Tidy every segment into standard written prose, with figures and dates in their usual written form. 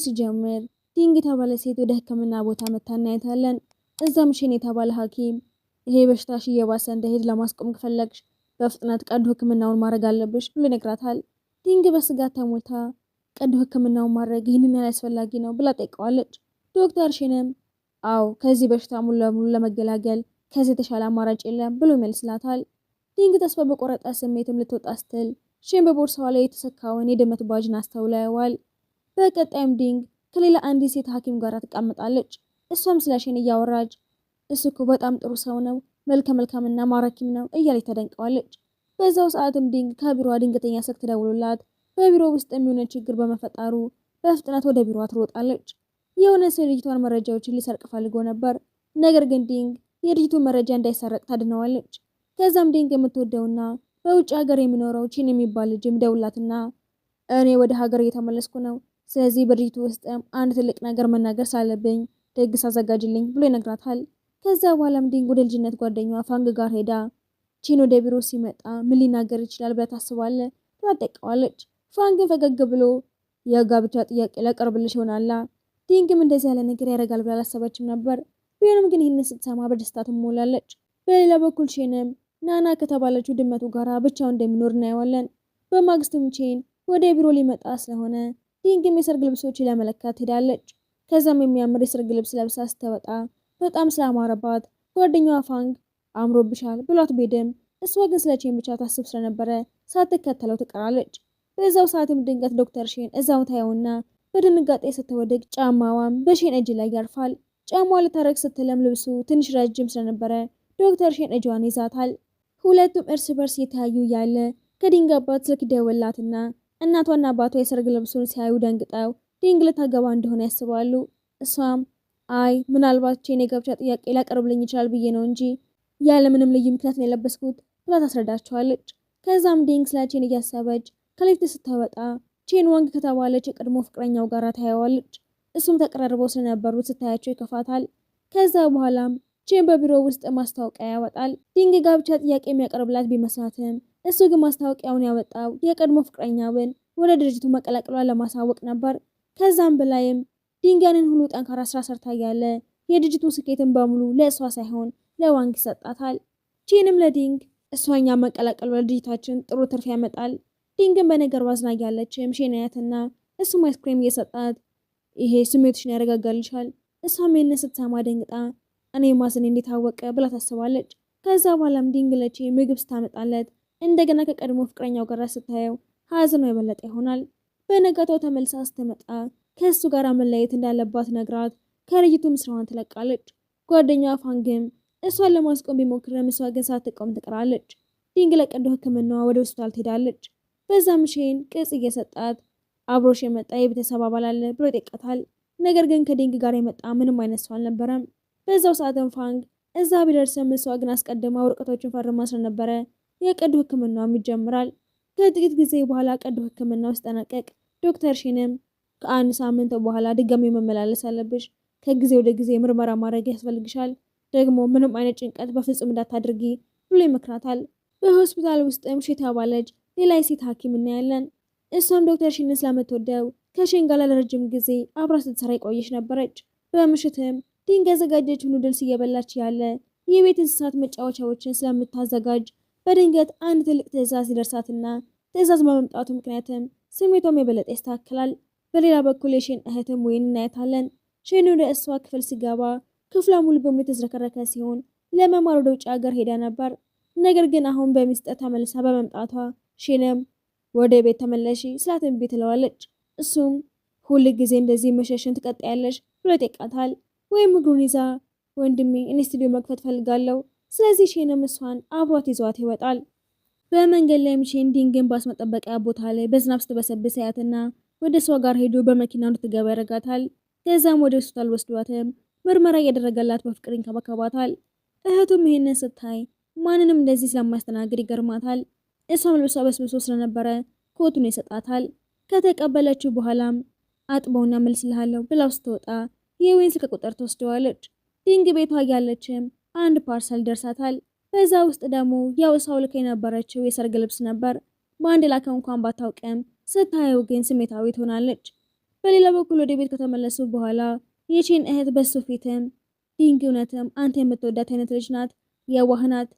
ሲጀምር ዲንግ የተባለ ሴት ወደ ሕክምና ቦታ መታ እናያታለን። እዛም ሼን የተባለ ሐኪም ይሄ በሽታሽ እየባሰ እንደሄድ ለማስቆም ከፈለግሽ በፍጥነት ቀዶ ሕክምናውን ማድረግ አለብሽ ብሎ ይነግራታል። ዲንግ በስጋት ተሞልታ ቀዶ ሕክምናውን ማድረግ ይህንን ያህል አስፈላጊ ነው ብላ ጠይቀዋለች። ዶክተር ሼንም አዎ ከዚህ በሽታ ሙሉ ለሙሉ ለመገላገል ከዚህ የተሻለ አማራጭ የለም ብሎ ይመልስላታል። ዲንግ ተስፋ በቆረጠ ስሜትም ልትወጣ ስትል ሼን በቦርሳዋ ላይ የተሰካውን የድመት ባጅን አስተውላ ያየዋል። በቀጣይም ዲንግ ከሌላ አንዲት ሴት ሐኪም ጋር ትቀምጣለች። እሷም ስለ ሼን እያወራች እሱ እኮ በጣም ጥሩ ሰው ነው፣ መልከ መልካምና ማራኪም ነው እያለች ተደንቀዋለች። በዛው ሰዓትም ዲንግ ከቢሮዋ ድንገተኛ ስልክ ተደውሎላት በቢሮ ውስጥ የሚሆነ ችግር በመፈጠሩ በፍጥነት ወደ ቢሮዋ ትሮጣለች። የሆነ ሰው የልጅቷን መረጃዎችን ሊሰርቅ ፈልጎ ነበር። ነገር ግን ዲንግ የልጅቱን መረጃ እንዳይሰረቅ ታድነዋለች። ከዛም ዲንግ የምትወደውና በውጭ ሀገር የሚኖረው ቺን የሚባል ልጅ ደውላትና እኔ ወደ ሀገር እየተመለስኩ ነው፣ ስለዚህ በድርጅቱ ውስጥ አንድ ትልቅ ነገር መናገር ሳለብኝ ደግስ አዘጋጅልኝ ብሎ ይነግራታል። ከዛ በኋላም ዲንግ ወደ ልጅነት ጓደኛዋ ፋንግ ጋር ሄዳ ቺን ወደ ቢሮ ሲመጣ ምን ሊናገር ይችላል ብላ ታስባለች። ትጠይቀዋለች። ፋንግን ፈገግ ብሎ የጋብቻ ጥያቄ ላቀርብልሽ ይሆናላ። ዲንግም እንደዚህ ያለ ነገር ያደርጋል ብላ አላሰበችም ነበር። ቢሆንም ግን ይህንን ስትሰማ በደስታ ትሞላለች። በሌላ በኩል ሼንም ናና ከተባለችው ድመቱ ጋራ ብቻውን እንደሚኖር እናየዋለን። በማግስቱም ቼን ወደ ቢሮ ሊመጣ ስለሆነ ዲንግም የሰርግ ልብሶችን ለመለካት ሄዳለች። ከዛም የሚያምር የሰርግ ልብስ ለብሳ ስትወጣ በጣም ስላማረባት ጓደኛዋ ፋንግ አምሮብሻል ብሏት ቤድም እሷ ግን ስለ ቼን ብቻ ታስብ ስለነበረ ሳትከተለው ትቀራለች። በዛው ሰዓትም ድንገት ዶክተር ሼን እዛው ታየውና በድንጋጤ ስትወድቅ ጫማዋም በሼን እጅ ላይ ያርፋል። ጫማዋ ልታረግ ስትለም ልብሱ ትንሽ ረጅም ስለነበረ ዶክተር ሼን እጇን ይዛታል። ሁለቱም እርስ በርስ የተያዩ ያለ ከዲንግ አባት ስልክ ደወላትና እናቷና አባቷ የሰርግ ልብሱን ሲያዩ ደንግጠው ዲንግ ልታገባ እንደሆነ ያስባሉ። እሷም አይ ምናልባት ቼን የጋብቻ ጥያቄ ሊያቀርብልኝ ይችላል ብዬ ነው እንጂ ያለ ምንም ልዩ ምክንያት ነው የለበስኩት ብላ ታስረዳቸዋለች። ከዛም ዲንግ ስለ ቼን እያሰበች ከሊፍት ስትወጣ ቼን ዋንግ ከተባለች የቀድሞ ፍቅረኛው ጋር ታየዋለች። እሱም ተቀራርበው ስለነበሩ ስታያቸው ይከፋታል። ከዛ በኋላም ቼን በቢሮ ውስጥ ማስታወቂያ ያወጣል። ዲንግ ጋብቻ ጥያቄ የሚያቀርብላት ቢመስላትም እሱ ግን ማስታወቂያውን ያወጣው የቀድሞ ፍቅረኛውን ወደ ድርጅቱ መቀላቀሏን ለማሳወቅ ነበር። ከዛም በላይም ዲንግ ያንን ሁሉ ጠንካራ ስራ ሰርታ ያለ የድርጅቱ ስኬትን በሙሉ ለእሷ ሳይሆን ለዋንግ ይሰጣታል። ቼንም ለዲንግ እሷኛ መቀላቀሏ ለድርጅታችን ጥሩ ትርፍ ያመጣል። ዲንግን በነገር ዋዝና ያለችም ሼን አያትና እሱም አይስክሬም እየሰጣት ይሄ ስሜትሽን ያረጋጋልሻል። እሷም ይህንን ስትሰማ ደንግጣ እኔ ማዘን እንዴት አወቀ ብላ ታስባለች። ከዛ በኋላም ዲንግ ለቼ ምግብ ስታመጣለት እንደገና ከቀድሞ ፍቅረኛው ጋር ስታየው ሀዘኗ የበለጠ ይሆናል። በነጋታው ተመልሳ ስትመጣ ከእሱ ጋር መለየት እንዳለባት ነግራት ከልጅቱም ስራዋን ትለቃለች። ጓደኛዋ ፋንግም እሷን ለማስቆም ቢሞክርም እሷ ግን ሳትቆም ትቀራለች። ዲንግ ለቀዶ ሕክምናዋ ወደ ሆስፒታል ትሄዳለች። በዛም ሼን ቅጽ እየሰጣት አብሮሽ የመጣ የቤተሰብ አባል አለ ብሎ ይጠይቃታል። ነገር ግን ከዲንግ ጋር የመጣ ምንም አይነት ሰው አልነበረም። በዛው ሰዓትም ፋንግ እዛ ቢደርስም እሷ ግን አስቀድማ ወረቀቶችን ፈርማ ስለነበረ የቀዶ ሕክምናውም ይጀምራል። ከጥቂት ጊዜ በኋላ ቀዶ ሕክምናው ሲጠናቀቅ ዶክተር ሼንም ከአንድ ሳምንት በኋላ ድጋሚ መመላለስ አለብሽ፣ ከጊዜ ወደ ጊዜ ምርመራ ማድረግ ያስፈልግሻል፣ ደግሞ ምንም አይነት ጭንቀት በፍጹም እንዳታድርጊ ብሎ ይመክራታል። በሆስፒታል ውስጥም ሼ የተባለች ሌላ የሴት ሐኪም እናያለን። እሷም ዶክተር ሼንን ስለምትወደው ከሼን ጋር ለረጅም ጊዜ አብራ ስትሰራ የቆየች ነበረች። በምሽትም ዲንግ ያዘጋጀችው ኑድልስ እየበላች ያለ የቤት እንስሳት መጫወቻዎችን ስለምታዘጋጅ በድንገት አንድ ትልቅ ትዕዛዝ ይደርሳትና ትዕዛዝ በመምጣቱ ምክንያትም ስሜቷም የበለጠ ይስተካከላል። በሌላ በኩል የሼን እህትም ወይን እናያታለን። ሼን ወደ እሷ ክፍል ሲገባ ክፍሏ ሙሉ በሙሉ የተዝረከረከ ሲሆን ለመማር ወደ ውጭ ሀገር ሄዳ ነበር። ነገር ግን አሁን በሚስጥር ተመልሳ በመምጣቷ ሼንም ወደ ቤት ተመለሺ ስላት እምቢ ትለዋለች። እሱም ሁል ጊዜ እንደዚህ መሸሽን ትቀጥያለሽ ብሎ ይጠይቃታል። ወይም እግሩን ይዛ ወንድሜ እኔ ስቱዲዮ መክፈት ፈልጋለሁ፣ ስለዚህ ሼንም እሷን አብሯት ይዟት ይወጣል። በመንገድ ላይም ሼን ዲንግን ባስ መጠበቂያ ቦታ ላይ በዝናብ ስትበሰብስ ያያትና ወደ እሷ ጋር ሄዶ በመኪና እንድትገባ ያደርጋታል። ከዛም ወደ ሆስፒታል ወስዷትም ምርመራ እያደረገላት በፍቅር ይንከባከባታል። እህቱም ይሄንን ስታይ ማንንም እንደዚህ ስለማያስተናግድ ይገርማታል። እሷም ልብሷ በስብሶ ስለነበረ ኮቱን ይሰጣታል። ከተቀበለችው በኋላም አጥበውና መልስልሃለሁ ብላው ስትወጣ የወይን ስልክ ቁጥር ትወስደዋለች። ዲንግ ቤቷ ያለችም አንድ ፓርሰል ደርሳታል። በዛ ውስጥ ደግሞ ያው ሰው ልክ የነበረችው የሰርግ ልብስ ነበር። በአንድ ላከ እንኳን ባታውቅም ስታየው ግን ስሜታዊ ትሆናለች። በሌላ በኩል ወደ ቤት ከተመለሱ በኋላ የቼን እህት በሱ ፊትም ዲንግ እውነትም አንተ የምትወዳት አይነት ልጅ ናት፣ የዋህ ናት።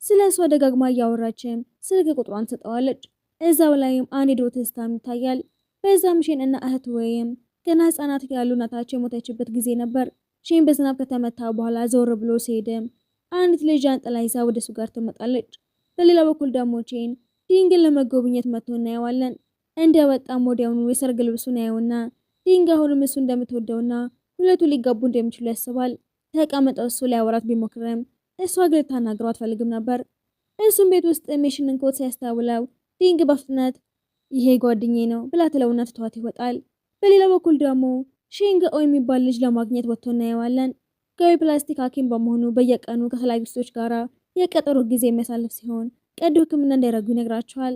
ስለ እሷ ደጋግማ እያወራችም ስልክ ቁጥሯን ሰጠዋለች። እዛው ላይም አንድ የድሮ ትዝታም ይታያል። በዛም ሼን እና እህት ወይም ገና ህጻናት ያሉ እናታቸው የሞተችበት ጊዜ ነበር። ሼን በዝናብ ከተመታ በኋላ ዘወር ብሎ ሲሄድም አንዲት ልጅ ጃንጥላ ይዛ ወደ እሱ ጋር ትመጣለች። በሌላ በኩል ደግሞ ቼን ዲንግን ለመጎብኘት መጥቶ እናየዋለን። እንደወጣም ወዲያውኑ የሰርግ ልብሱን ያየውና ዲንግ አሁንም እሱ እንደምትወደውና ሁለቱ ሊጋቡ እንደሚችሉ ያስባል። ተቀምጠው እሱ ሊያወራት ቢሞክርም እሷ ግን ልታናግረው አትፈልግም ነበር። እሱም ቤት ውስጥ የሽንን ኮት ሲያስተውለው ዲንግ በፍጥነት ይሄ ጓደኛዬ ነው ብላ ትለውና ትቷት ይወጣል። በሌላ በኩል ደግሞ ሼን ገኦ የሚባል ልጅ ለማግኘት ወጥቶ እናየዋለን። ገኦ ፕላስቲክ ሐኪም በመሆኑ በየቀኑ ከተለያዩ ሴቶች ጋር የቀጠሮ ጊዜ የሚያሳልፍ ሲሆን ቀዶ ሕክምና እንዳይረጉ ይነግራቸዋል።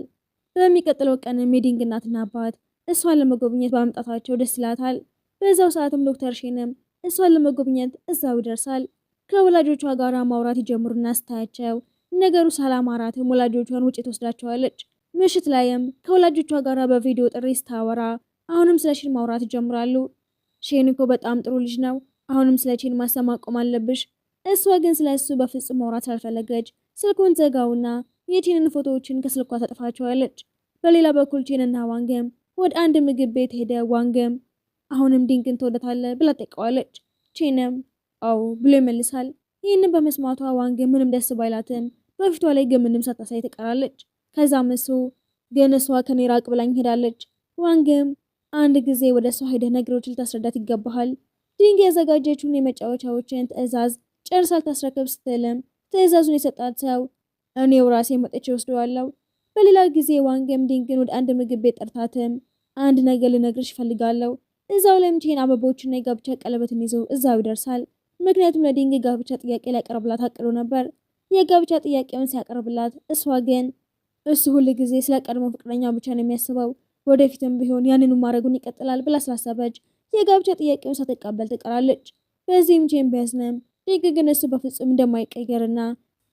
በሚቀጥለው ቀንም የዲንግ እናትና አባት እሷን ለመጎብኘት በመምጣታቸው ደስ ይላታል። በዛው ሰዓትም ዶክተር ሼንም እሷን ለመጎብኘት እዛው ይደርሳል። ከወላጆቿ ጋር ማውራት ይጀምሩና ስታያቸው ነገሩ ሳላማራትም ወላጆቿን ውጭ ትወስዳቸዋለች። ምሽት ላይም ከወላጆቿ ጋር በቪዲዮ ጥሪ ስታወራ አሁንም ስለ ሼን ማውራት ይጀምራሉ። ሼን እኮ በጣም ጥሩ ልጅ ነው፣ አሁንም ስለ ቼን ማሰብ ማቆም አለብሽ። እሷ ግን ስለ እሱ በፍጹም ማውራት ስላልፈለገች ስልኩን ዘጋውና የቼንን ፎቶዎችን ከስልኳ ታጠፋቸዋለች። በሌላ በኩል ቼንና ዋንገም ወደ አንድ ምግብ ቤት ሄደ። ዋንገም አሁንም ዲንግን ትወዳታለህ ብላ ጠይቀዋለች። ቼንም አዎ ብሎ ይመልሳል። ይህንን በመስማቷ ዋንገም ምንም ደስ ባይላትም በፊቷ ላይ ግን ምንም ሳታሳይ ትቀራለች። ከዛም እሱ ግን እሷ ከኔ ራቅ ብላኝ ሄዳለች። ዋንገም አንድ ጊዜ ወደ እሷ ሄደህ ነገሮችን ልታስረዳት ይገባሃል። ዲንግ ያዘጋጀችውን የመጫወቻዎችን ትዕዛዝ ጨርሳ ልታስረክብ ስትልም ትዕዛዙን የሰጣት ሰው እኔው ራሴ መጥቼ ወስደዋለሁ። በሌላ ጊዜ ዋንገም ዲንግን ወደ አንድ ምግብ ቤት ጠርታትም አንድ ነገር ልነግርሽ እፈልጋለሁ። እዛው ላይም ቼን አበቦችና የጋብቻ ቀለበትን ይዞ እዛው ይደርሳል። ምክንያቱም ለዲንግ ጋብቻ ጥያቄ ሊያቀርብላት አቅዶ ነበር። የጋብቻ ጥያቄውን ሲያቀርብላት እሷ ግን እሱ ሁል ጊዜ ስለ ቀድሞ ፍቅረኛው ብቻ ነው የሚያስበው፣ ወደፊትም ቢሆን ያንኑ ማድረጉን ይቀጥላል ብላ ስላሰበች የጋብቻ ጥያቄውን ሳትቀበል ትቀራለች። በዚህም ቼን ቢያዝንም ዲንግ ግን እሱ በፍጹም እንደማይቀየርና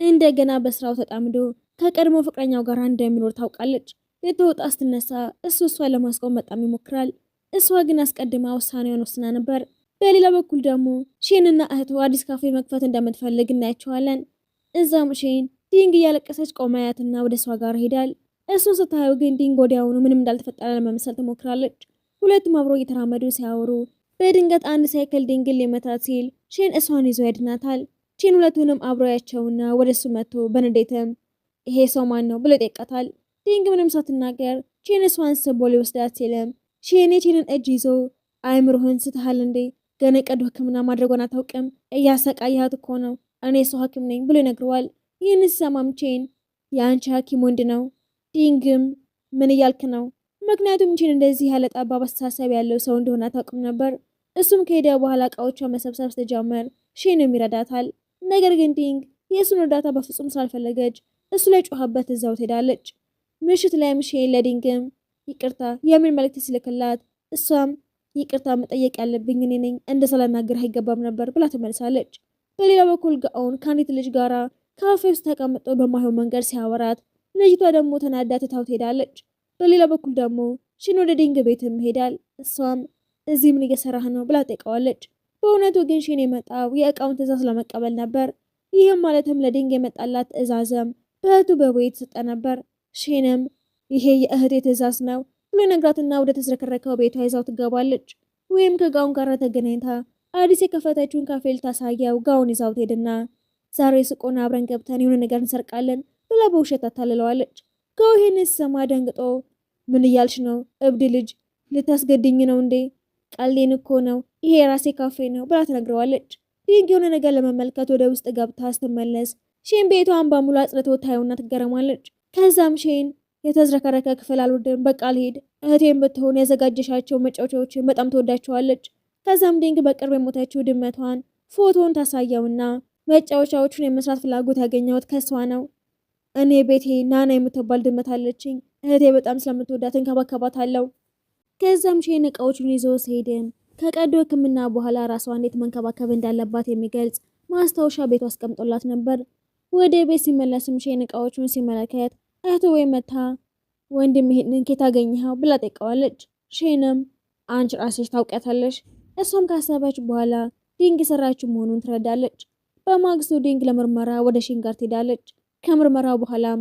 እንደገና በስራው ተጣምዶ ከቀድሞ ፍቅረኛው ጋር እንደሚኖር ታውቃለች። ልትወጣ ስትነሳ እሱ እሷን ለማስቆም በጣም ይሞክራል። እሷ ግን አስቀድማ ውሳኔውን ወስና ነበር። በሌላ በኩል ደግሞ ሼንና እህቱ አዲስ ካፌ መክፈት እንደምትፈልግ እናያቸዋለን። እዛም ሼን ዲንግ እያለቀሰች ቆማ ያያትና ወደ እሷ ጋር ሄዳል። እሱን ስታየው ግን ዲንግ ወዲያውኑ ምንም እንዳልተፈጠረ ለመምሰል ትሞክራለች። ሁለቱም አብሮ እየተራመዱ ሲያወሩ በድንገት አንድ ሳይክል ዲንግን ሊመታት ሲል ሼን እሷን ይዞ ያድናታል። ቼን ሁለቱንም አብሮ ያቸውና ወደ እሱ መጥቶ በንዴትም ይሄ ሰው ማን ነው ብሎ ይጠይቃታል። ዲንግ ምንም ሳትናገር ቼን እሷን ስቦ ሊወስዳት ሲልም ሼን የቼንን እጅ ይዞ አይምሮህን ስትሃል እንዴ? ገና ቀዶ ሕክምና ማድረጓን አታውቅም? እያሰቃያት እኮ ነው። እኔ ሰው ሐኪም ነኝ ብሎ ይነግረዋል። ይህን ሲሰማም ቼን የአንቺ ሐኪም ወንድ ነው። ዲንግም ምን እያልክ ነው? ምክንያቱም ቼን እንደዚህ ያለ ጠባብ አስተሳሰብ ያለው ሰው እንደሆነ አታውቅም ነበር። እሱም ከሄደ በኋላ እቃዎቿን መሰብሰብ ስትጀምር ሼንም ይረዳታል። ነገር ግን ዲንግ የእሱን እርዳታ በፍጹም ስላልፈለገች እሱ ላይ ጮኸበት እዛው ትሄዳለች። ምሽት ላይም ሼን ለዲንግም ይቅርታ የሚል መልእክት ሲልክላት እሷም ይቅርታ መጠየቅ ያለብኝ እኔ ነኝ፣ እንደ ሳላናግርህ አይገባም ነበር ብላ ትመልሳለች። በሌላ በኩል ጋኦን ከአንዲት ልጅ ጋራ ካፌ ውስጥ ተቀምጦ በማይሆን መንገድ ሲያወራት ልጅቷ ደግሞ ተናዳ ትታው ትሄዳለች። በሌላ በኩል ደግሞ ሼን ወደ ዲንግ ቤትም ሄዳል። እሷም እዚህ ምን እየሰራህ ነው ብላ ጠይቀዋለች። በእውነቱ ግን ሼን የመጣው የእቃውን ትዕዛዝ ለመቀበል ነበር። ይህም ማለትም ለዲንግ የመጣላት ትዕዛዝም በእህቱ በቦ የተሰጠ ነበር። ሼንም ይሄ የእህቴ ትዕዛዝ ነው ብሎ ነግራትና ወደ ተዝረከረከው ቤቷ ይዛው ትገባለች። ወይም ከጋውን ጋር ተገናኝታ አዲስ የከፈተችውን ካፌ ልታሳየው ጋውን ይዛው ትሄድና ዛሬ ስቆና አብረን ገብተን የሆነ ነገር እንሰርቃለን ብላ በውሸት ታታልለዋለች። ጋው ይህን ሲሰማ ደንግጦ ምን እያልሽ ነው? እብድ ልጅ ልታስገድኝ ነው እንዴ? ቀልዴን እኮ ነው፣ ይሄ የራሴ ካፌ ነው ብላ ትነግረዋለች። ዲንግ የሆነ ነገር ለመመልከት ወደ ውስጥ ገብታ ስትመለስ ሼን ቤቷን በሙሉ አጽድቶ ታየውና ትገረማለች። ከዛም ሼን የተዝረከረከ ክፍል አልወድም፣ በቃ ልሄድ። እህቴን ብትሆን ያዘጋጀሻቸው መጫወቻዎችን በጣም ትወዳቸዋለች። ከዛም ዲንግ በቅርብ የሞተችው ድመቷን ፎቶን ታሳየውና መጫወቻዎቹን የመስራት ፍላጎት ያገኘሁት ከሷ ነው። እኔ ቤቴ ናና የምትባል ድመት አለችኝ። እህቴ በጣም ስለምትወዳት እንከባከባታለሁ። ከዛም ሼን እቃዎቹን ይዞ ሲሄድም ከቀዶ ሕክምና በኋላ ራሷን እንዴት መንከባከብ እንዳለባት የሚገልጽ ማስታወሻ ቤቷ አስቀምጦላት ነበር። ወደ ቤት ሲመለስም ሼን እቃዎቹን ሲመለከት እህቱ ወይ መታ ወንድም ይሄንን ከየት አገኘኸው ብላ ጠይቀዋለች። ሼንም አንቺ ራስሽ ታውቂያታለሽ። እሷም ካሰበች በኋላ ዲንግ የሰራችው መሆኑን ትረዳለች። በማግስቱ ዲንግ ለምርመራ ወደ ሺን ጋር ትሄዳለች። ከምርመራው በኋላም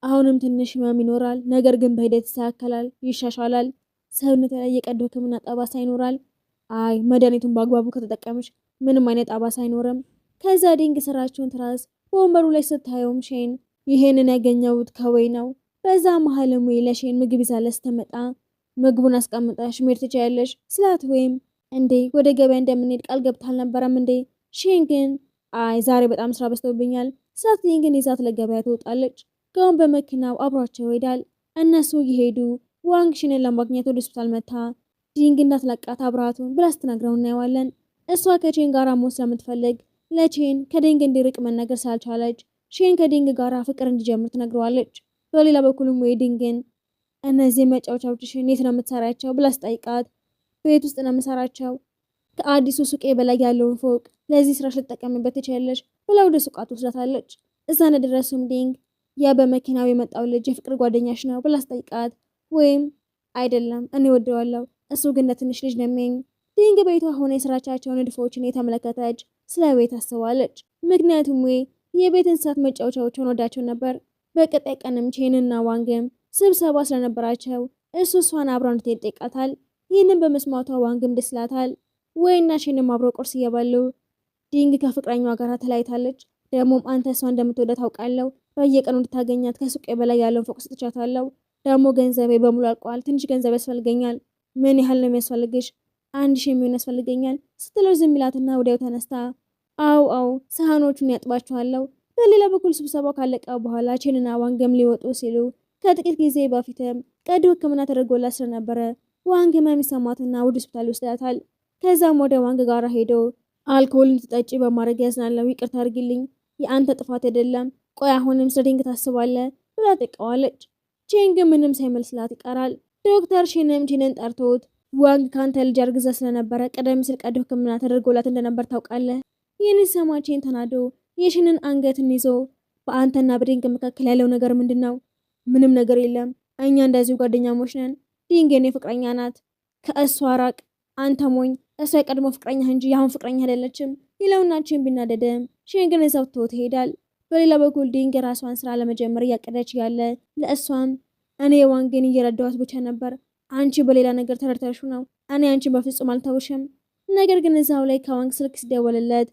አሁንም ትንሽ ህመም ይኖራል፣ ነገር ግን በሂደት ይስተካከላል፣ ይሻሻላል። ሰውነት ላይ የቀዶ ህክምና ጠባሳ ይኖራል። አይ መድኃኒቱን በአግባቡ ከተጠቀምሽ ምንም አይነት ጠባሳ አይኖርም። ከዛ ዲንግ የሰራችውን ትራስ በወንበሩ ላይ ስታየውም ሼን ይሄንን ያገኘሁት ከወይ ነው። በዛ መሀልም ወይ ለሼን ምግብ ይዛለች ስትመጣ ምግቡን አስቀምጠሽ መሄድ ትችያለሽ ስላት ወይም እንዴ ወደ ገበያ እንደምንሄድ ቃል ገብታ አልነበረም እንዴ? ሼን ግን አይ ዛሬ በጣም ስራ በዝቶብኛል ስላት ግን ይዛት ለገበያ ትወጣለች። ጋውን በመኪናው አብሯቸው ይሄዳል። እነሱ እየሄዱ ዋንግ ሺንን ለማግኘት ወደ ሆስፒታል መታ ዲንግ እንዳትለቃት አብራቱን ብላ ስትነግረው እናየዋለን። እሷ ከቼን ጋር መሆን ስለምትፈልግ ለቼን ከዲንግ እንዲርቅ መናገር ስላልቻለች ሼን ከዲንግ ጋር ፍቅር እንዲጀምር ትነግረዋለች። በሌላ በኩልም ወይ ዲንግን እነዚህ መጫወቻዎችሽን የት ነው የምትሰራቸው ብላ ስጠይቃት ቤት ውስጥ ነው የምሰራቸው፣ ከአዲሱ ሱቄ በላይ ያለውን ፎቅ ለዚህ ስራሽ ልትጠቀምበት ትችያለሽ ብላ ወደ ሱቃ ትወስዳታለች። እዛ እንደደረሱም ዲንግ ያ በመኪናው የመጣው ልጅ የፍቅር ጓደኛሽ ነው ብላ ስጠይቃት ወይም አይደለም እኔ ወደዋለሁ እሱ ግን ለትንሽ ልጅ ነው የሚኝ። ዲንግ ቤቷ ሆነ የስራቻቸውን ንድፎችን የተመለከተች ስለ ቤት አስባለች። ምክንያቱም ወይ የቤት እንስሳት መጫወቻዎችን ወዳቸው ነበር። በቀጣይ ቀንም ቼንና ዋንግም ስብሰባ ስለነበራቸው እሷን አብራ እንድትሄድ ጠይቃታል። ይህንን በመስማቷ ዋንግም ደስ ይላታል። ወይና ቼንም አብረው ቁርስ እየበሉ ዲንግ ከፍቅረኛዋ ጋር ተለያይታለች። ደግሞም አንተ እሷ እንደምትወደ ታውቃለሁ። በየቀኑ እንድታገኛት ከሱቄ በላይ ያለውን ፎቅ ስጥቻታለሁ። ደግሞ ገንዘቤ በሙሉ አልቋል። ትንሽ ገንዘብ ያስፈልገኛል። ምን ያህል ነው የሚያስፈልግሽ? 1000 የሚሆን ያስፈልገኛል ስትለው ዝም ይላትና ወዲያው ተነስታ አው ሳህኖቹን ያጥባቸዋለሁ። በሌላ በኩል ስብሰባው ካለቀ በኋላ ቼንና ዋንግም ሊወጡ ሲሉ ከጥቂት ጊዜ በፊትም ቀዶ ህክምና ተደርጎላት ስለነበረ ዋንግ ህመም ይሰማትና ወደ ሆስፒታል ይወስዳታል። ከዛም ወደ ዋንግ ጋር ሄዶ አልኮል እንድትጠጪ በማድረግ ያዝናለው፣ ይቅርታ አድርጊልኝ፣ የአንተ ጥፋት አይደለም። ቆይ አሁንም ስለ ዲንግ ታስባለህ ብላ ጠይቀዋለች። ቼን ግን ምንም ሳይመልስላት ይቀራል። ዶክተር ሼንም ቼንን ጠርቶት ዋንግ ካንተ ልጅ አርግዛ ስለነበረ ቀደም ሲል ቀዶ ህክምና ተደርጎላት እንደነበር ታውቃለህ። ይህን ሲሰማ ቼን ተናዶ የሼንን አንገትን ይዞ በአንተና በዲንግ መካከል ያለው ነገር ምንድን ነው? ምንም ነገር የለም፣ እኛ እንደዚሁ ጓደኛሞች ነን። ዲንግ የኔ ፍቅረኛ ናት፣ ከእሷ ራቅ አንተ ሞኝ፣ እሷ የቀድሞ ፍቅረኛ እንጂ የአሁን ፍቅረኛ አይደለችም ይለውና ቼን ቢናደድም ሼን ግን እዛው ትቶት ይሄዳል። በሌላ በኩል ዲንግ የራሷን ስራ ለመጀመር እያቀደች ያለ ለእሷም እኔ ዋንግን እየረዳኋት ብቻ ነበር፣ አንቺ በሌላ ነገር ተረድተሽ ነው፣ እኔ አንቺን በፍጹም አልተውሽም። ነገር ግን እዛው ላይ ከዋንግ ስልክ ሲደወልለት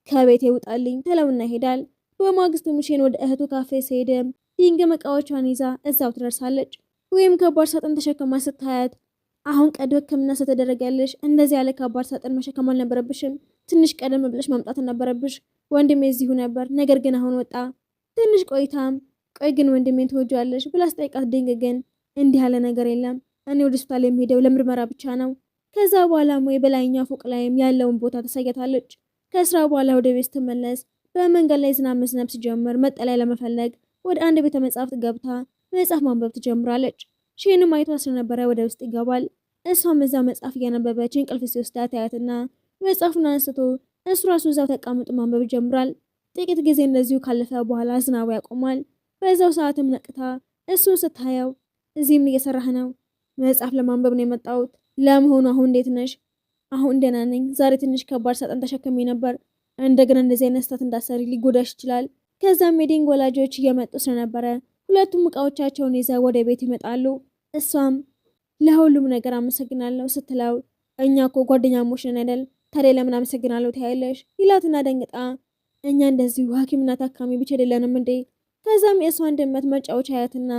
ከቤት ይውጣልኝ ትለውና ይሄዳል። በማግስቱ ሼን ወደ እህቱ ካፌ ሲሄድም ዲንግ እቃዎቿን ይዛ እዛው ትደርሳለች። ወይም ከባድ ሳጥን ተሸክማ ስታያት አሁን ቀዶ ህክምና ስለተደረገልሽ እንደዚህ ያለ ከባድ ሳጥን መሸከም አልነበረብሽም፣ ትንሽ ቀደም ብለሽ መምጣት ነበረብሽ። ወንድሜ እዚሁ ነበር፣ ነገር ግን አሁን ወጣ። ትንሽ ቆይታም ቆይ ግን ወንድሜን ትወጂዋለሽ ብላ ስጠይቃት ዲንግ ግን እንዲህ ያለ ነገር የለም፣ እኔ ወደ ሆስፒታል የሚሄደው ለምርመራ ብቻ ነው። ከዛ በኋላ ወይ በላይኛው ፎቅ ላይም ያለውን ቦታ ታሳያታለች። ከስራ በኋላ ወደ ቤት ስትመለስ በመንገድ ላይ ዝናብ መዝነብ ሲጀምር መጠለያ ለመፈለግ ወደ አንድ ቤተ መጻሕፍት ገብታ መጽሐፍ ማንበብ ትጀምራለች። ሼንም አይቷ ስለነበረ ወደ ውስጥ ይገባል። እሷም እዛ መጽሐፍ እያነበበች እንቅልፍ ሲወስዳት ታያትና መጽሐፉን አንስቶ እሱ ራሱ እዛው ተቀምጦ ማንበብ ይጀምራል። ጥቂት ጊዜ እንደዚሁ ካለፈ በኋላ ዝናቡ ያቆማል። በዛው ሰዓትም ነቅታ እሱን ስታየው እዚህም እየሰራህ ነው? መጽሐፍ ለማንበብ ነው የመጣሁት። ለመሆኑ አሁን እንዴት ነሽ? አሁን ደህና ነኝ። ዛሬ ትንሽ ከባድ ሳጥን ተሸክሜ ነበር። እንደገና እንደዚህ አይነት ስህተት እንዳሰሪ ሊጎዳሽ ይችላል። ከዛም የዲንግ ወላጆች እየመጡ ስለነበረ ሁለቱም እቃዎቻቸውን ይዘው ወደ ቤት ይመጣሉ። እሷም ለሁሉም ነገር አመሰግናለሁ ስትለው እኛ እኮ ጓደኛሞች ነን አይደል? ታዲያ ለምን አመሰግናለሁ ትያለሽ? ይላትና ደንግጣ እኛ እንደዚሁ ሐኪምና ታካሚ ብቻ አይደለንም እንዴ? ከዛም የእሷን ድመት መጫወቻ ያያትና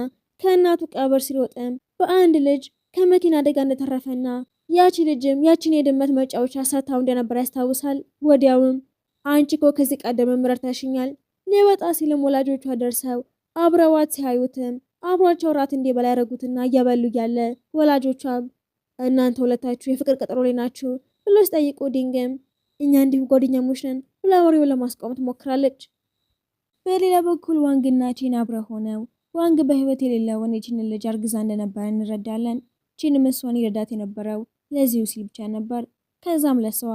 ከእናቱ ቀብር ሲሮጥም በአንድ ልጅ ከመኪና አደጋ እንደተረፈና ያቺ ልጅም ያቺን የድመት መጫወቻ ሰታው እንደነበር ያስታውሳል። ወዲያውም አንቺ እኮ ከዚህ ቀደም ረድተሽኛል። ሊወጣ ሲልም ወላጆቿ ደርሰው አብረዋት ሲያዩትም አብሯቸው ራት እንዲበላ ያደረጉትና እያበሉ እያለ ወላጆቿም እናንተ ሁለታችሁ የፍቅር ቀጠሮ ላይ ናችሁ ብሎ ሲጠይቁ ዲንግም እኛ እንዲሁ ጓደኛሞች ነን ብላ ወሬውን ለማስቆም ትሞክራለች። በሌላ በኩል ዋንግና ቼን አብረው ሆነው ዋንግ በህይወት የሌለውን የቼንን ልጅ አርግዛ እንደነበረ እንረዳለን። ቼንም እሷን ይረዳት የነበረው ለዚሁ ሲል ብቻ ነበር። ከዛም ለሰዋ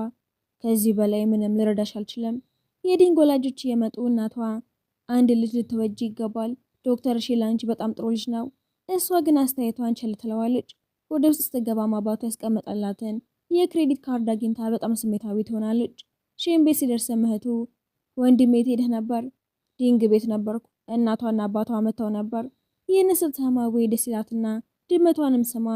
ከዚህ በላይ ምንም ልረዳሽ አልችልም። የዲንግ ወላጆች እየመጡ እናቷ አንድ ልጅ ልትወጂ ይገባል፣ ዶክተር ሺ ላንቺ በጣም ጥሩ ልጅ ነው። እሷ ግን አስተያየቷን ቸል ትለዋለች። ወደ ውስጥ ስትገባም አባቷ ያስቀመጠላትን የክሬዲት ካርድ አግኝታ በጣም ስሜታዊ ትሆናለች። ሼን ቤት ሲደርስ እህቱ ወንድሜ የት ሄደህ ነበር? ዲንግ ቤት ነበርኩ። እናቷና አባቷ መጥተው ነበር። ይህን ስትሰማ ወይ ደስ ይላትና ድመቷንም ስማ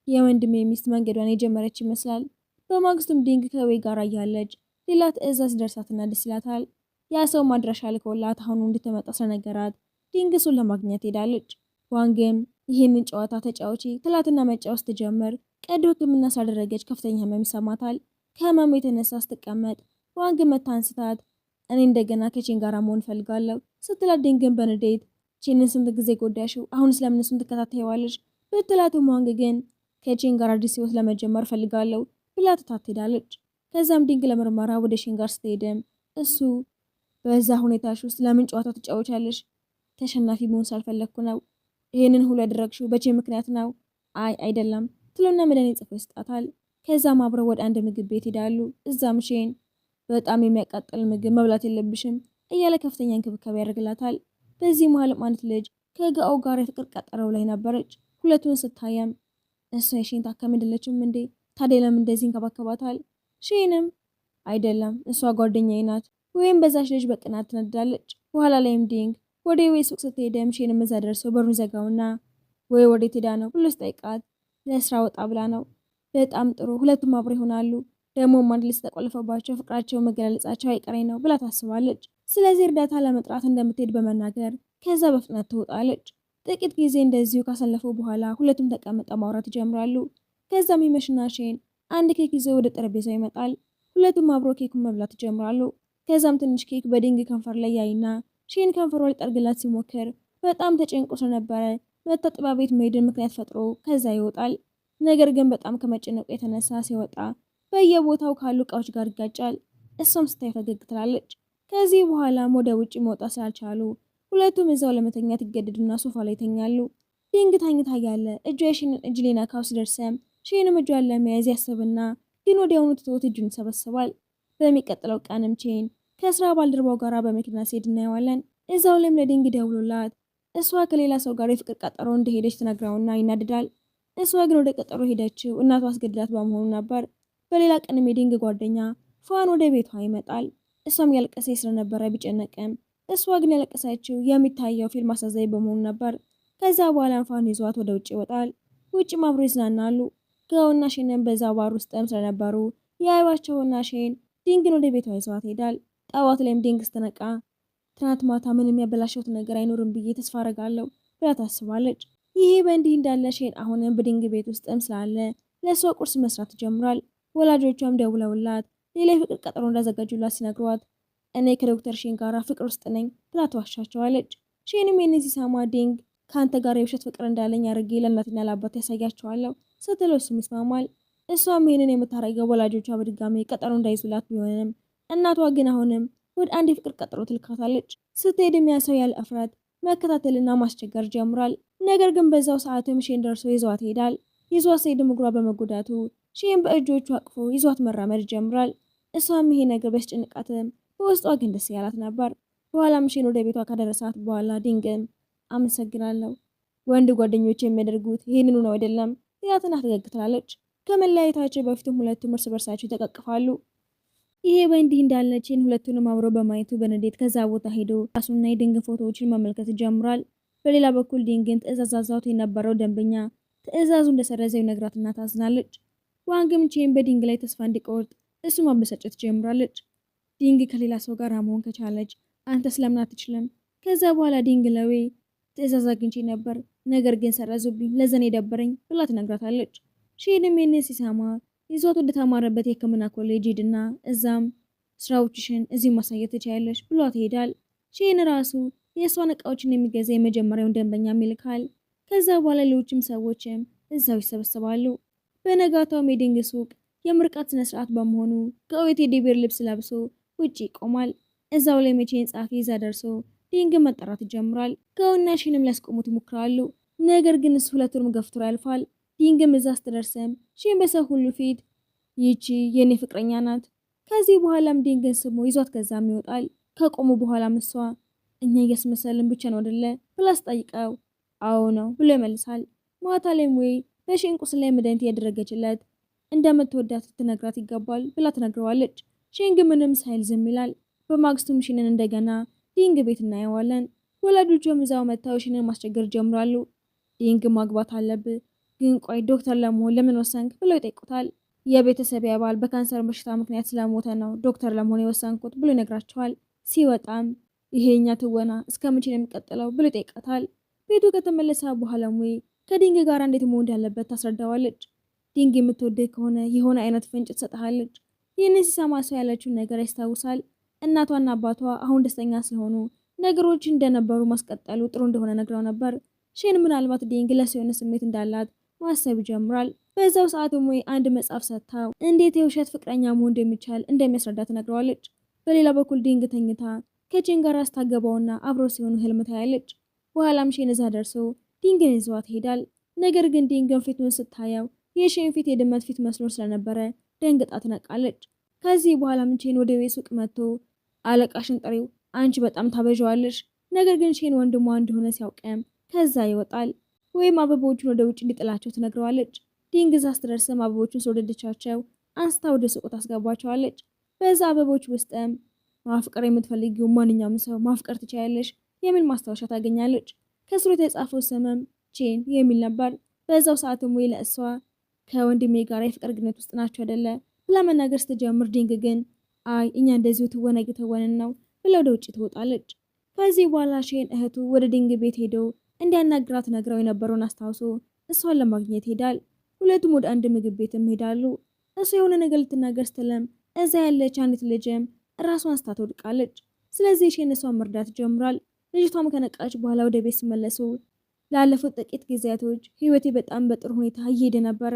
የወንድሜ ሚስት መንገዷን የጀመረች ይመስላል። በማግስቱም ዲንግ ከዌይ ጋር እያለች ሌላ ትዕዛዝ ደርሳትና ደስ ይላታል። ያ ሰው ማድረሻ ልኮላት አሁኑ እንድትመጣ ስለነገራት ዲንግ እሱን ለማግኘት ሄዳለች። ዋንግም ይህንን ጨዋታ ተጫውቺ ትላትና መጫወት ስትጀምር ቀዶ ሕክምና ሳደረገች ከፍተኛ ህመም ይሰማታል። ከህመሙ የተነሳ ስትቀመጥ ዋንግ መታ አንስታት እኔ እንደገና ከቼን ጋር መሆን ፈልጋለሁ ስትላት ዲንግን በንዴት ቼንን ስንት ጊዜ ጎዳሽው? አሁን ስለምን እሱን ትከታተይዋለሽ? ብትላትም ዋንግ ግን ከቼን ጋር አዲስ ህይወት ለመጀመር ፈልጋለሁ ብላ ትታት ሄዳለች። ከዛም ዲንግ ለምርመራ ወደ ሼን ጋር ስትሄድም እሱ በዛ ሁኔታሽ ውስጥ ለምን ጨዋታ ትጫወቻለሽ? ተሸናፊ መሆን ሳልፈለግኩ ነው። ይህንን ሁሉ ያደረግሽው በቼ ምክንያት ነው። አይ አይደለም ትሎና መድኃኒት ጽፎ ይስጣታል። ከዛም አብረው ወደ አንድ ምግብ ቤት ሄዳሉ። እዛም ሼን በጣም የሚያቃጥል ምግብ መብላት የለብሽም እያለ ከፍተኛ እንክብካቤ ያደርግላታል። በዚህ መሀልም አንዲት ልጅ ከጋኦ ጋር የፍቅር ቀጠረው ላይ ነበረች። ሁለቱን ስታየም እሷ የሼን ታካሚ አይደለችም እንዴ? ታዲያ ለምን እንደዚህ እንከባከባታል? ሼንም አይደለም እሷ ጓደኛዬ ናት ወይም በዛች ልጅ በቅናት ትነዳለች። በኋላ ላይም ዲንግ ወደ ወይ ሱቅ ስትሄድም ሼንም እዛ ደርሰው በሩን ዘጋውና ወይ ወዴት ሄዳ ነው ብሎ ስጠይቃት ለስራ ወጣ ብላ ነው። በጣም ጥሩ ሁለቱም አብረው ይሆናሉ። ደግሞ አንድ ልጅ ተቆልፈባቸው ፍቅራቸው መገላለጻቸው አይቀሬ ነው ብላ ታስባለች። ስለዚህ እርዳታ ለመጥራት እንደምትሄድ በመናገር ከዛ በፍጥነት ትወጣለች። ጥቂት ጊዜ እንደዚሁ ካሳለፉ በኋላ ሁለቱም ተቀምጠው ማውራት ይጀምራሉ። ከዛም ይመሽና ሼን አንድ ኬክ ይዞ ወደ ጠረጴዛው ይመጣል። ሁለቱም አብሮ ኬኩን መብላት ይጀምራሉ። ከዛም ትንሽ ኬክ በዲንግ ከንፈር ላይ ያይና ሼን ከንፈሯ ሊጠርግላት ሲሞክር በጣም ተጨንቆ ስለነበረ መታጠቢያ ቤት መሄድን ምክንያት ፈጥሮ ከዛ ይወጣል። ነገር ግን በጣም ከመጨነቁ የተነሳ ሲወጣ በየቦታው ካሉ እቃዎች ጋር ይጋጫል። እሷም ስታይ ፈገግ ትላለች። ከዚህ በኋላም ወደ ውጭ መውጣት ስላልቻሉ ሁለቱም እዛው ለመተኛት ይገደዱና ሶፋ ላይ ይተኛሉ። ዲንግ ተኝታ ያለ እጇ የሼንን እጅ ሊነካው ሲደርሰም ሼንም እጇን ለመያዝ ያስብና ግን ወዲያውኑ ትቶት እጁን ይሰበስባል። በሚቀጥለው ቀንም ቼን ከስራ ባልደረባው ጋር በመኪና ሲሄድ እናየዋለን። እዛው ላይም ለዲንግ ደውሎላት እሷ ከሌላ ሰው ጋር የፍቅር ቀጠሮ እንደሄደች ትነግረውና ይናድዳል። እሷ ግን ወደ ቀጠሮ ሄደችው እናቷ አስገድላት በመሆኑ ነበር። በሌላ ቀንም የዲንግ ጓደኛ ፋን ወደ ቤቷ ይመጣል። እሷም ያለቀሰች ስለነበረ ቢጨነቅም እሷ ግን ያለቀሰችው የሚታየው ፊልም አሳዛኝ በመሆኑ ነበር። ከዛ በኋላ ፋን ይዟት ወደ ውጭ ይወጣል። ውጭም አብሮ ይዝናናሉ። ጋውና ሼንም በዛ ባር ውስጥም ስለነበሩ የአይባቸውና ሼን ዲንግን ወደ ቤቷ ይዘዋት ሄዳል። ጠዋት ላይም ዲንግ ስትነቃ ትናንት ማታ ምንም ያበላሸሁት ነገር አይኖርም ብዬ ተስፋ አረጋለሁ ብላ ታስባለች። ይሄ በእንዲህ እንዳለ ሼን አሁንም በዲንግ ቤት ውስጥም ስላለ ለእሷ ቁርስ መስራት ይጀምራል። ወላጆቿም ደውለውላት ሌላ የፍቅር ቀጠሮ እንዳዘጋጁላት ሲነግሯት እኔ ከዶክተር ሼን ጋር ፍቅር ውስጥ ነኝ ብላ ተዋሻቸዋለች። ሼንም ይህንን ሲሰማ ዲንግ ከአንተ ጋር የውሸት ፍቅር እንዳለኝ አድርጌ ለእናትና ለአባት ያሳያቸዋለሁ ስትለው እሱም ይስማማል። እሷም ይህንን የምታረገው ወላጆቿ በድጋሚ ቀጠሮ እንዳይዙላት ቢሆንም እናቷ ግን አሁንም ወደ አንድ የፍቅር ቀጠሮ ትልካታለች። ስትሄድም ያ ሰው ያለ እፍረት መከታተልና ማስቸገር ጀምሯል። ነገር ግን በዛው ሰዓትም ሼን ደርሶ ይዟት ይሄዳል። ይዟት ሲሄድም እግሯ በመጎዳቱ ሼን በእጆቹ አቅፎ ይዟት መራመድ ጀምሯል። እሷም ይሄ ነገር በስጭንቃትም በውስጧ ግን ደስ ያላት ነበር። በኋላም ሼን ወደ ቤቷ ካደረሳት በኋላ ዲንግም አመሰግናለሁ፣ ወንድ ጓደኞች የሚያደርጉት ይህንኑ ነው አይደለም ያትና ፈገግ ትላለች። ከመለያየታቸው በፊትም ሁለቱም እርስ በርሳቸው ተቀቅፋሉ። ይሄ በእንዲህ እንዳለ ቼን ሁለቱንም አብሮ በማየቱ በንዴት ከዛ ቦታ ሄዶ ራሱና የዲንግን ፎቶዎችን መመልከት ጀምሯል። በሌላ በኩል ዲንግን ትዕዛዝ አዛውት የነበረው ደንበኛ ትዕዛዙ እንደሰረዘው ይነግራትና ታዝናለች። ዋንግም ቼን በዲንግ ላይ ተስፋ እንዲቆርጥ እሱ ማበሳጨት ጀምራለች። ዲንግ ከሌላ ሰው ጋር መሆን ከቻለች አንተ ስለምን አትችልም? ከዛ በኋላ ዲንግ ለዌ ትዕዛዝ አግኝቼ ነበር ነገር ግን ሰረዙብኝ ለዘን የደበረኝ ብላ ትነግራታለች። ሼንም ይህንን ሲሰማ ይዟት ወደ ተማረበት የሕክምና ኮሌጅ ሄድና እዛም ስራዎችሽን እዚህ ማሳየት ትችያለሽ ብሏት ይሄዳል። ሼን ራሱ የእሷን እቃዎችን የሚገዛ የመጀመሪያውን ደንበኛም ይልካል። ከዛ በኋላ ሌሎችም ሰዎችም እዛው ይሰበሰባሉ። በነጋታውም የዲንግ ሱቅ የምርቃት ስነስርዓት በመሆኑ ከኦዌት የዴቤር ልብስ ለብሶ ውጭ ይቆማል። እዛው ላይ ቼን ጸሐፊ ይዛ ደርሶ ዲንግ መጠራት ይጀምራል። ጋውና ሼንም ሊያስቆሙት ይሞክራሉ። ነገር ግን እሱ ሁለቱንም ገፍትሮ ያልፋል። ዲንግም እዛ ስትደርስም ሼን በሰው ሁሉ ፊት ይቺ የኔ ፍቅረኛ ናት። ከዚህ በኋላም ዲንግን ስሞ ይዟት ከዛም ይወጣል። ከቆሙ በኋላም እሷ እኛ እያስመሰልን ብቻ ነው አይደለ ብላ ስጠይቀው አዎ ነው ብሎ ይመልሳል። ማታ ላይም ወይ በሼን ቁስል ላይ መድኃኒት ያደረገችለት እንደምትወዳት ትነግራት ይገባል ብላ ትነግረዋለች። ሼን ግን ምንም ሳይል ዝም ይላል። በማግስቱም ሼንን እንደገና ዲንግ ቤት እናየዋለን። ወላጆቹም እዛው መጥተው ሼንን ማስቸገር ጀምራሉ። ዲንግ ማግባት አለብህ፣ ግን ቆይ ዶክተር ለመሆን ለምን ወሰንክ ብለው ይጠይቁታል። የቤተሰብ አባል በካንሰር በሽታ ምክንያት ስለሞተ ነው ዶክተር ለመሆን የወሰንኩት ብሎ ይነግራቸዋል። ሲወጣም ይሄኛ ትወና እስከ መቼ ነው የሚቀጥለው ብሎ ይጠይቃታል። ቤቱ ከተመለሰ በኋላ ሙይ ከዲንግ ጋር እንዴት መሆን እንዳለበት ታስረዳዋለች። ዲንግ የምትወደው ከሆነ የሆነ አይነት ፍንጭ ትሰጥሃለች። ይህንን ሲሰማ ሰው ያለችውን ነገር ያስታውሳል። እናቷና አባቷ አሁን ደስተኛ ስለሆኑ ነገሮች እንደነበሩ ማስቀጠሉ ጥሩ እንደሆነ ነግረው ነበር። ሼን ምናልባት ዲንግ ለሰው የሆነ ስሜት እንዳላት ማሰብ ይጀምራል። በዛው ሰዓትም ወይ አንድ መጽሐፍ ሰጥታው እንዴት የውሸት ፍቅረኛ መሆን እንደሚቻል እንደሚያስረዳ ትነግረዋለች። በሌላ በኩል ዲንግ ተኝታ ከቼን ጋር አስታገባውና አብሮ ሲሆኑ ህልም ታያለች። በኋላም ሼን እዛ ደርሶ ዲንግን ይዘዋት ይሄዳል። ነገር ግን ዲንግን ፊቱን ስታየው የሼን ፊት የድመት ፊት መስሎ ስለነበረ ደንግጣ ትነቃለች። ከዚህ በኋላም ቼን ወደ ቤት ሱቅ መጥቶ አለቃሽን ጥሪው፣ አንቺ በጣም ታበዣዋለሽ። ነገር ግን ሼን ወንድሟ እንደሆነ ሲያውቅም ከዛ ይወጣል። ወይም አበቦቹን ወደ ውጭ እንዲጥላቸው ትነግረዋለች። ዲንግ እዛ ስትደርስም አበቦቹን ስለወደደቻቸው አንስታ ወደ ሱቁ ታስገባቸዋለች። በዛ አበቦች ውስጥም ማፍቀር የምትፈልጊው ማንኛውም ሰው ማፍቀር ትችያለሽ የሚል ማስታወሻ ታገኛለች። ከስሩ የተጻፈው ስምም ቼን የሚል ነበር። በዛው ሰዓትም ወይ ለእሷ ከወንድሜ ጋር የፍቅር ግንኙነት ውስጥ ናቸው አይደለ ብላ መናገር ስትጀምር ዲንግ ግን አይ እኛ እንደዚሁ ትወና እየተወንን ነው ብላ ወደ ውጭ ትወጣለች። ከዚህ በኋላ ሼን እህቱ ወደ ዲንግ ቤት ሄዶ እንዲያናግራት ነግረው የነበረውን አስታውሶ እሷን ለማግኘት ሄዳል። ሁለቱም ወደ አንድ ምግብ ቤትም ሄዳሉ። እሷ የሆነ ነገር ልትናገር ስትልም እዛ ያለች አንዲት ልጅም ራሷን ስታ ትወድቃለች። ስለዚህ ሼን እሷን መርዳት ጀምሯል። ልጅቷም ከነቃች በኋላ ወደ ቤት ሲመለሱ ላለፉት ጥቂት ጊዜያቶች ህይወቴ በጣም በጥሩ ሁኔታ እየሄደ ነበረ።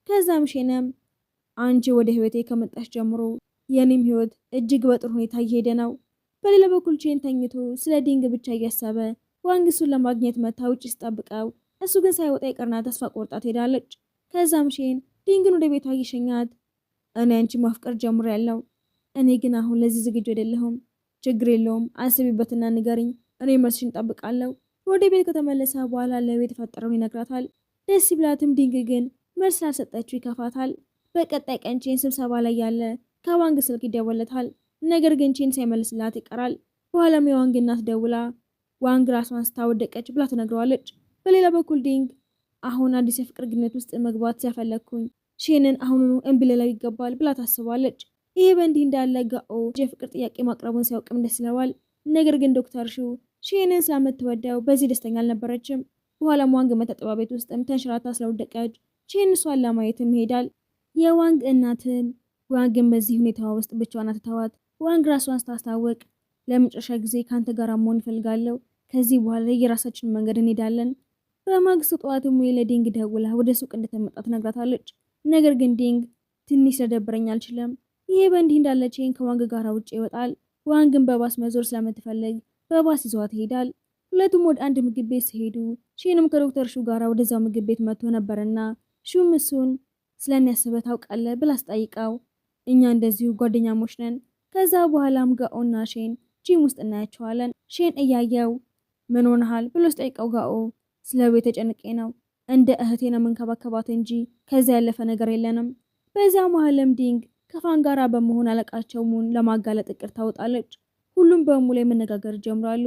ከዛም ሼንም አንቺ ወደ ህይወቴ ከመጣሽ ጀምሮ የኔም ህይወት እጅግ በጥሩ ሁኔታ እየሄደ ነው። በሌላ በኩል ቼን ተኝቶ ስለ ዲንግ ብቻ እያሰበ ዋንግ እሱን ለማግኘት መታ ውጭ ስጠብቀው እሱ ግን ሳይወጣ ይቀርና ተስፋ ቆርጣ ትሄዳለች። ከዛም ሼን ዲንግን ወደ ቤቷ ይሸኛት። እኔ አንቺ ማፍቀር ጀምሬያለሁ፣ እኔ ግን አሁን ለዚህ ዝግጁ አይደለሁም። ችግር የለውም አስቢበትና ንገሪኝ፣ እኔ መልስሽን እጠብቃለሁ። ወደ ቤት ከተመለሰ በኋላ ለቤት የተፈጠረውን ይነግራታል። ደስ ይብላትም ዲንግ ግን መልስ ስላልሰጠችው ይከፋታል። በቀጣይ ቀን ቼን ስብሰባ ላይ ያለ ከዋንግ ስልክ ይደወለታል። ነገር ግን ቼን ሳይመልስላት ይቀራል። በኋላም የዋንግ እናት ደውላ ዋንግ ራሷን ስታወደቀች ብላ ትነግረዋለች። በሌላ በኩል ዲንግ አሁን አዲስ የፍቅር ግንኙነት ውስጥ መግባት ሲያፈለግኩኝ ሼንን አሁኑኑ እምቢ ልለው ይገባል ብላ ታስባለች። ይሄ በእንዲህ እንዳለ ጋኦ የፍቅር ጥያቄ ማቅረቡን ሲያውቅም ደስ ይለዋል። ነገር ግን ዶክተር ሹ ሼንን ስለምትወደው በዚህ ደስተኛ አልነበረችም። በኋላም ዋንግ መታጠቢያ ቤት ውስጥም ተንሸራታ ስለወደቀች ቼን እሷን ለማየትም ይሄዳል። የዋንግ እናትም ዋንግን በዚህ ሁኔታ ውስጥ ብቻዋን አትተዋት። ዋንግ ራሷን ስታስታወቅ ለመጨረሻ ጊዜ ካንተ ጋር መሆን እፈልጋለሁ፣ ከዚህ በኋላ የራሳችን መንገድ እንሄዳለን። በማግስቱ ጠዋትም ለዲንግ ደውላ ወደ ሱቅ እንድትመጣ ትነግራታለች። ነገር ግን ዲንግ ትንሽ ስለደበረኝ አልችልም። ይሄ በእንዲህ እንዳለ ቼን ከዋንግ ጋር ውጭ ይወጣል። ዋንግን በባስ መዞር ስለምትፈልግ በባስ ይዘዋት ይሄዳል። ሁለቱም ወደ አንድ ምግብ ቤት ሲሄዱ ሼንም ከዶክተር ሹ ጋር ወደዛው ምግብ ቤት መጥቶ ነበርና ሹም እሱን ስለኔ ያስበህ ታውቃለህ ብላ አስጠይቀው እኛ እንደዚሁ ጓደኛሞች ነን። ከዛ በኋላም ጋኦና ሼን ጂም ውስጥ እናያቸዋለን። ሼን እያየው ምን ሆነሃል ብሎ አስጠይቀው ጋኦ ስለ ቤት ተጨንቄ ነው፣ እንደ እህቴ ነው መንከባከባት እንጂ ከዛ ያለፈ ነገር የለንም። በዛ መሀልም ዲንግ ከፋን ጋራ በመሆን አለቃቸው ሙን ለማጋለጥ እቅድ ታወጣለች። ሁሉም በሙሉ መነጋገር ጀምራሉ።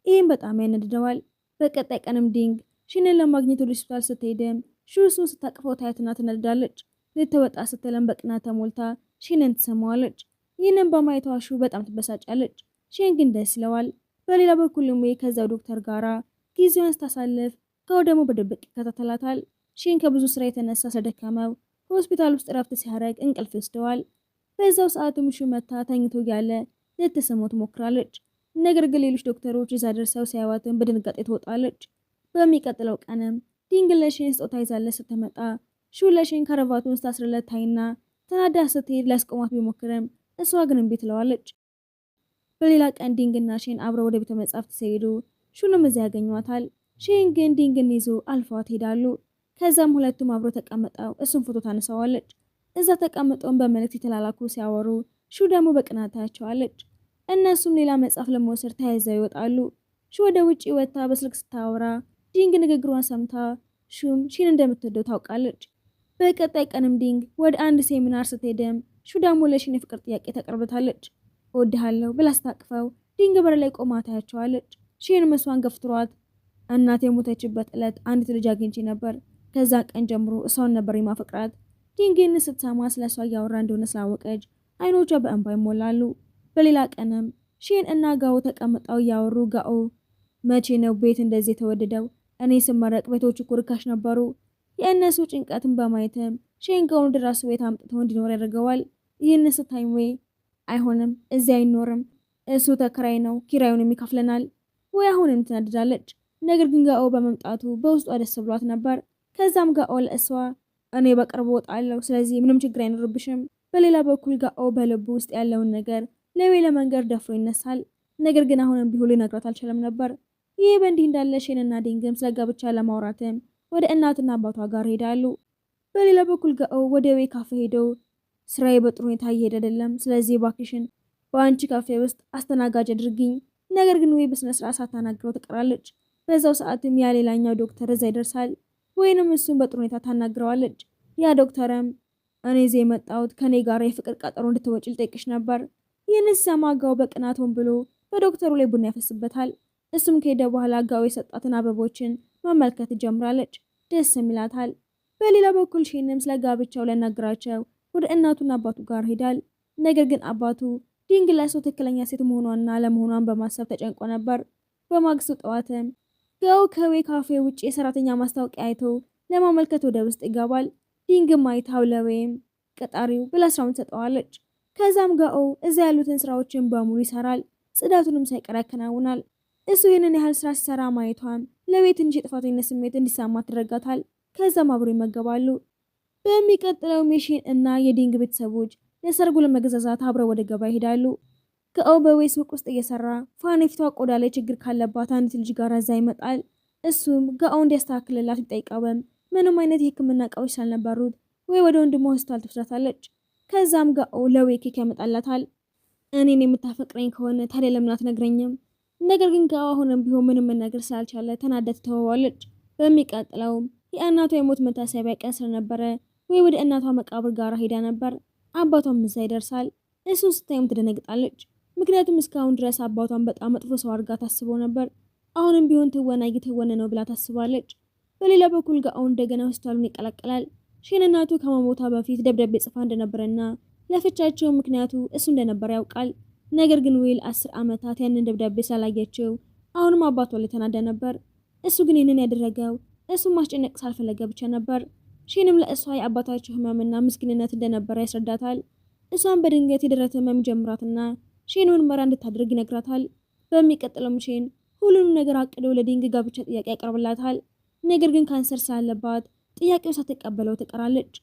ይህም በጣም ያነድደዋል። በቀጣይ ቀንም ዲንግ ሼንን ለማግኘት ወደ ሆስፒታል ስትሄድም ሹ እሱን ስታቅፈው ታያትና ትነድዳለች። ልትወጣ ስትለም በቅናት ተሞልታ ሼንን ትሰማዋለች። ይህንን በማየቷ ሹ በጣም ትበሳጫለች። ሼን ግን ደስ ይለዋል። በሌላ በኩልም ከዛው ዶክተር ጋራ ጊዜዋን ስታሳልፍ ከው ደግሞ በድብቅ ይከታተላታል። ሼን ከብዙ ስራ የተነሳ ስለደከመው ሆስፒታል ውስጥ ረፍት ሲያደርግ እንቅልፍ ይወስደዋል። በዛው ሰዓትም ሹ መታ ተኝቶ ያለ ልትስመው ትሞክራለች። ነገር ግን ሌሎች ዶክተሮች እዛ ደርሰው ሲያዩዋትም በድንጋጤ ትወጣለች። በሚቀጥለው ቀንም ዲንግ ለሼን ስጦታ ይዛለት ስትመጣ ሹ ለሼን ከረቫቱን ስታስርለት ታይና ተናዳ ስትሄድ ሊያስቆማት ቢሞክርም እሷ ግን እምቢ ትለዋለች። በሌላ ቀን ዲንግና ሼን አብረው ወደ ቤተ መጻሕፍት ሲሄዱ ሹንም እዚያ ያገኟታል። ሼን ግን ዲንግን ይዞ አልፈዋት ሄዳሉ። ከዛም ሁለቱም አብረው ተቀምጠው እሱን ፎቶ ታነሳዋለች። እዛ ተቀምጠውን በመልእክት የተላላኩ ሲያወሩ ሹ ደግሞ በቅናት ታያቸዋለች። እነሱም ሌላ መጽሐፍ ለመውሰድ ተያይዘው ይወጣሉ። ሹ ወደ ውጭ ወጥታ በስልክ ስታወራ ዲንግ ንግግሯን ሰምታ ሹም ሺን እንደምትወደው ታውቃለች። በቀጣይ ቀንም ዲንግ ወደ አንድ ሴሚናር ስትሄድም ሹ ደግሞ ለሺን የፍቅር ጥያቄ ታቀርብታለች። እወድሃለሁ ብላ ስታቅፈው ዲንግ በር ላይ ቆማ ታያቸዋለች። ሺን እሷን ገፍትሯት እናት የሞተችበት ዕለት አንዲት ልጅ አግኝቼ ነበር። ከዛ ቀን ጀምሮ እሷን ነበር የማፈቅራት። ዲንግን ስትሰማ ስለሷ እያወራ እንደሆነ ስላወቀች አይኖቿ በእንባ ይሞላሉ። በሌላ ቀንም ሺን እና ጋኦ ተቀምጠው እያወሩ ጋኦ መቼ ነው ቤት እንደዚህ የተወደደው? እኔ ስመረቅ ቤቶቹ እኮ ርካሽ ነበሩ። የእነሱ ጭንቀትን በማየትም ሺን ጋኦን ወደ ራሱ ቤት አምጥቶ እንዲኖር ያደርገዋል። ይህን ስታይ ወይ አይሆንም፣ እዚህ አይኖርም፣ እሱ ተከራይ ነው፣ ኪራዩን የሚከፍለናል ወይ አሁንም ትናደዳለች። ነገር ግን ጋኦ በመምጣቱ በውስጧ ደስ ብሏት ነበር። ከዛም ጋኦ ለእሷ እኔ በቅርቡ እወጣለሁ፣ ስለዚህ ምንም ችግር አይኖርብሽም። በሌላ በኩል ጋኦ በልቡ ውስጥ ያለውን ነገር ለዌ ለመንገር ደፍሮ ይነሳል። ነገር ግን አሁንም ቢሆን ሊነግራት አልቻለም ነበር። ይህ በእንዲህ እንዳለ ሺንና ዲንግም ስለ ጋብቻ ለማውራትም ወደ እናትና አባቷ ጋር ሄዳሉ። በሌላ በኩል ጋኦ ወደ ዌ ካፌ ሄደው ስራዬ በጥሩ ሁኔታ እየሄደ አይደለም፣ ስለዚህ ባክሽን በአንቺ ካፌ ውስጥ አስተናጋጅ አድርጊኝ። ነገር ግን ዌ በስነ ስርዓት ሳታናግረው ትቀራለች። በዛው ሰዓትም ያ ሌላኛው ዶክተር እዛ ይደርሳል። ወይንም እሱን በጥሩ ሁኔታ ታናግረዋለች። ያ ዶክተርም እኔ እዚህ የመጣሁት ከኔ ጋር የፍቅር ቀጠሮ እንድትወጪ ልጠይቅሽ ነበር። ይህንን ሲሰማ ጋኦ በቅናት ሆን ብሎ በዶክተሩ ላይ ቡና ያፈስበታል። እሱም ከሄደ በኋላ ጋኦ የሰጣትን አበቦችን መመልከት ትጀምራለች። ደስ ይላታል። በሌላ በኩል ሺንም ስለ ጋብቻው ሊያናግራቸው ወደ እናቱና አባቱ ጋር ሄዳል። ነገር ግን አባቱ ዲንግ ለእሱ ትክክለኛ ሴት መሆኗንና አለመሆኗን በማሰብ ተጨንቆ ነበር። በማግስቱ ጠዋትም ጋኦ ከዌ ካፌ ውጭ የሰራተኛ ማስታወቂያ አይቶ ለማመልከት ወደ ውስጥ ይገባል። ዲንግም አይታው ለዌም ቀጣሪው ብላ ስራውን ትሰጠዋለች። ከዛም ጋኦ እዛ ያሉትን ስራዎችን በሙሉ ይሰራል። ጽዳቱንም ሳይቀር ያከናውናል። እሱ ይህንን ያህል ስራ ሲሰራ ማየቷም ለቤት እንጂ የጥፋተኝነት ስሜት እንዲሰማት ያደርጋታል። ከዛም አብሮ ይመገባሉ። በሚቀጥለው ሺን እና የዲንግ ቤተሰቦች ለሰርጉ ለመገዛዛት አብረው ወደ ገበያ ይሄዳሉ። ጋኦ በዌ ሱቅ ውስጥ እየሰራ ፋን የፊቷ ቆዳ ላይ ችግር ካለባት አንዲት ልጅ ጋር እዛ ይመጣል። እሱም ጋኦ እንዲያስተካክልላት ይጠይቀውም ምንም አይነት የሕክምና እቃዎች ስላልነበሩት ወይ ወደ ወንድሟ ሆስፒታል ትወስዳታለች። ከዛም ጋኦ ለዌ ኬክ ያመጣላታል። እኔን የምታፈቅረኝ ከሆነ ታዲያ ለምን አትነግረኝም? ነገር ግን ጋኦ አሁንም ቢሆን ምንም መናገር ስላልቻለ ተናዳ ትተወዋለች። በሚቀጥለውም የእናቷ የሞት መታሰቢያ ቀን ስለነበረ ወይ ወደ እናቷ መቃብር ጋር ሄዳ ነበር። አባቷም እዛ ይደርሳል። እሱን ስታይም ትደነግጣለች። ምክንያቱም እስካሁን ድረስ አባቷን በጣም መጥፎ ሰው አድርጋ ታስበው ነበር። አሁንም ቢሆን ትወና እየተወነ ነው ብላ ታስባለች። በሌላ በኩል ጋኦ እንደገና ሆስፒታሉን ይቀላቀላል። ሺን እናቱ ከመሞቷ በፊት ደብዳቤ ጽፋ እንደነበረና ለፍቻቸው ምክንያቱ እሱ እንደነበር ያውቃል። ነገር ግን ዌል 10 ዓመታት ያንን ደብዳቤ ስላላየችው አሁንም አባቷ ላይ ተናዳ ነበር። እሱ ግን ይህንን ያደረገው እሱን ማስጨነቅ ሳልፈለገ ብቻ ነበር። ሺንም ለእሷ የአባታቸው ህመምና ምስኪንነት እንደነበረ ያስረዳታል። እሷን በድንገት የደረት ህመም ጀምራትና ሺንን መራ እንድታደርግ ይነግራታል። በሚቀጥለውም ሺን ሁሉንም ነገር አቅዶ ለዲንግ ጋብቻ ጥያቄ ያቀርብላታል። ነገር ግን ካንሰር ስላለባት ጥያቄው ሳትቀበለው ትቀራለች።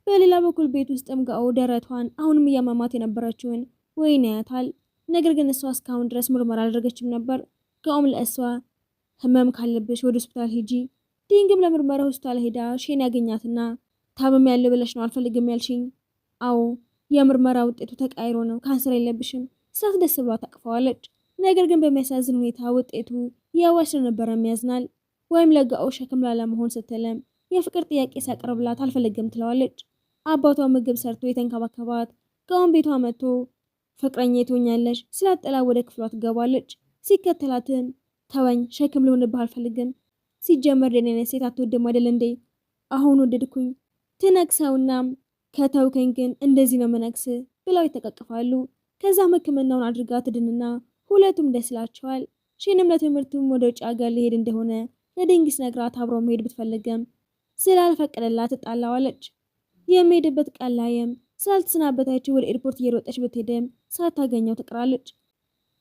በሌላ በኩል ቤት ውስጥም ጋኦ ደረቷን አሁንም እያመማት የነበረችውን ወይን ያያታል። ነገር ግን እሷ እስካሁን ድረስ ምርመራ አላደረገችም ነበር። ጋኦም ለእሷ ህመም ካለብሽ ወደ ሆስፒታል ሂጂ። ዲንግም ለምርመራ ሆስፒታል ሄዳ ሺን ያገኛትና ታመም ያለው ብለሽ ነው አልፈልግም ያልሽኝ? አዎ የምርመራ ውጤቱ ተቃይሮ ነው፣ ካንሰር የለብሽም። ሳት ደስ ብሏ ታቅፈዋለች። ነገር ግን በሚያሳዝን ሁኔታ ውጤቱ የዋሽ ስለነበረ ያዝናል። ወይም ለጋኦ ሸክም ላለመሆን ስትልም የፍቅር ጥያቄ ሲያቀርብላት አልፈልግም ትለዋለች። አባቷ ምግብ ሰርቶ የተንከባከባት ጋኦም ቤቷ መጥቶ ፍቅረኛ ትሆኛለሽ ስላጠላ ወደ ክፍሏ ትገባለች። ሲከተላትም ተወኝ፣ ሸክም ልሆንብህ አልፈልግም። ሲጀመር ደኔነ ሴት አትወድም አይደል እንዴ? አሁን ወደድኩኝ። ትነክሰውና ከተውከኝ ግን እንደዚህ ነው መነክስ ብለው ይተቃቀፋሉ። ከዛም ሕክምናውን አድርጋ ትድንና ሁለቱም ደስ ይላቸዋል። ሺንም ለትምህርቱም ወደ ውጭ ሀገር ሊሄድ እንደሆነ ለዲንግ ሲነግራት አብሮ መሄድ ብትፈልግም ስላልፈቀደላት ትጣላዋለች። የሚሄድበት ቀን ላይም ስላልተሰናበተችው ወደ ኤርፖርት እየሮጠች ብትሄድም ሳታገኘው ትቀራለች።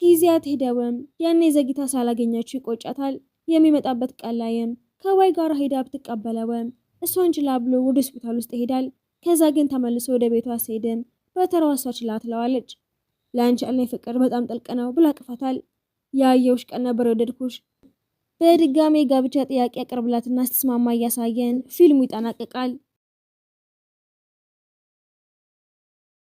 ጊዜያት ሄደውም ያኔ ዘግይታ ስላላገኘችው ይቆጫታል። የሚመጣበት ቀን ላይም ከዋይ ጋር ሄዳ ብትቀበለውም እሷን ችላ ብሎ ወደ ሆስፒታል ውስጥ ይሄዳል። ከዛ ግን ተመልሶ ወደ ቤቷ ሲሄድም በተራዋ እሷ ችላ ትለዋለች። ለአንቺ ያለኝ ፍቅር በጣም ጥልቅ ነው ብላ አቅፋታል። ያየውሽ ቀን ነበር የወደድኩሽ። በድጋሜ ጋብቻ ጥያቄ ያቀርብላትና ስትስማማ እያሳየን ፊልሙ ይጠናቀቃል።